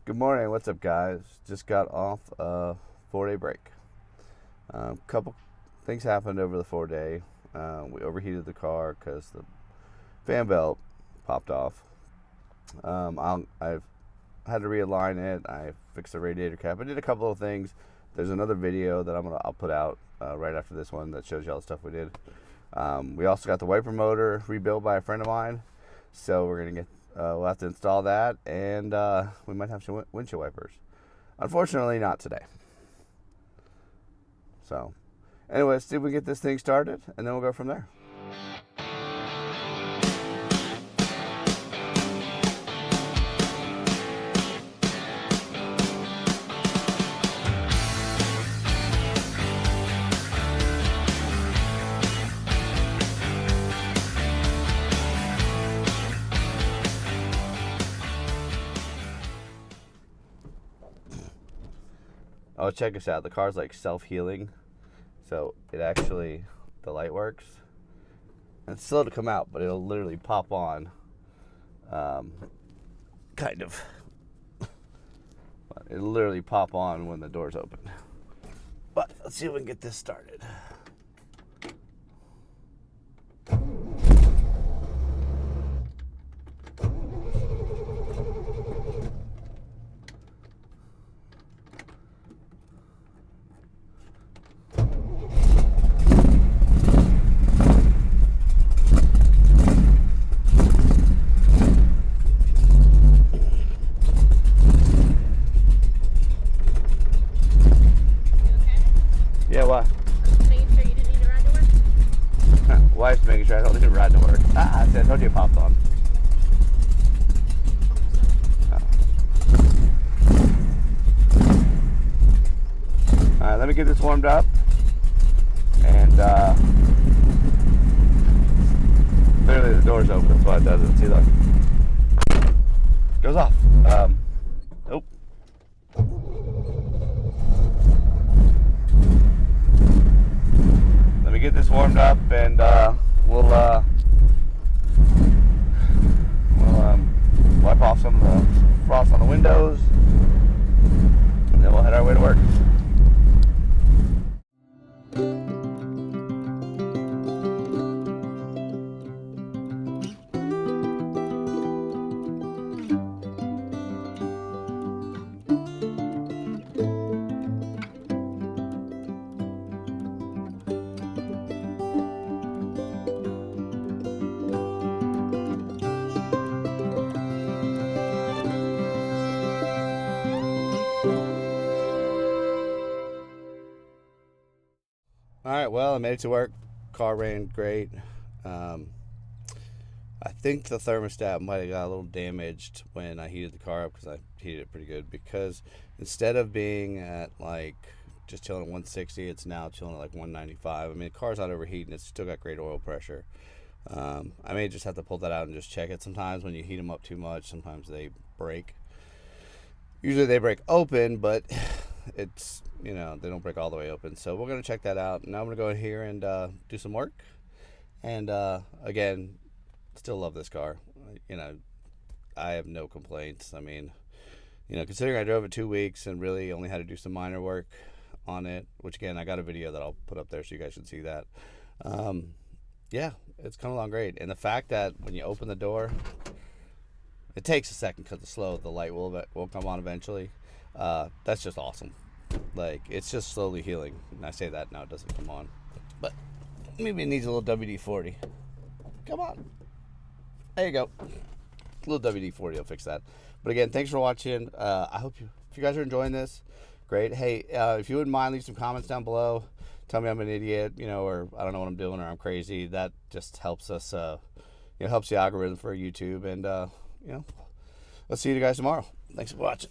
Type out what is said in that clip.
Good morning. What's up, guys? Just got off a 4-day break. Couple things happened over the 4-day. We overheated the car because the fan belt popped off. I've had to realign it. I fixed the radiator cap. I did a couple of things. There's another video that I'll put out right after this one that shows you all the stuff we did. We also got the wiper motor rebuilt by a friend of mine, so we're gonna we'll have to install that, and we might have some windshield wipers. Unfortunately, not today. So, anyway, let's see if we get this thing started, and then we'll go from there. Oh, check this out. The car's like self-healing. So it actually, the light works. And it's slow to come out, but it'll literally pop on. Kind of. It'll literally pop on when the door's open. But let's see if we can get this started. Yeah, why? Just making sure you didn't need to ride to work. Wife's making sure I don't need to ride to work. I told you it popped on. Alright, let me get this warmed up. And literally the door's open, that's why it does it. See, look. Goes off. Nope. Let me get this warmed up, and we'll wipe off some of the frost on the windows, and then we'll head our way to work. Alright, well, I made it to work. Car ran great. I think the thermostat might have got a little damaged when I heated the car up, because I heated it pretty good. Because instead of being at like just chilling at 160, it's now chilling at like 195. I mean, the car's not overheating, it's still got great oil pressure. I may just have to pull that out and just check it. Sometimes when you heat them up too much, sometimes they break. Usually they break open, but it's, they don't break all the way open. So we're going to check that out. Now I'm going to go in here and do some work. And again, still love this car. I have no complaints. I mean, considering I drove it 2 weeks and really only had to do some minor work on it, which again, I got a video that I'll put up there so you guys should see that. Yeah, it's coming along great. And the fact that when you open the door, it takes a second because it's slow. The light will come on eventually. That's just awesome. Like, it's just slowly healing. And I say that now, it doesn't come on. But maybe it needs a little WD-40. Come on. There you go. A little WD-40 will fix that. But again, thanks for watching. I hope if you guys are enjoying this, great. Hey, if you wouldn't mind, leave some comments down below. Tell me I'm an idiot, or I don't know what I'm doing, or I'm crazy. That just helps us, helps the algorithm for YouTube. And, let's see you guys tomorrow. Thanks for watching.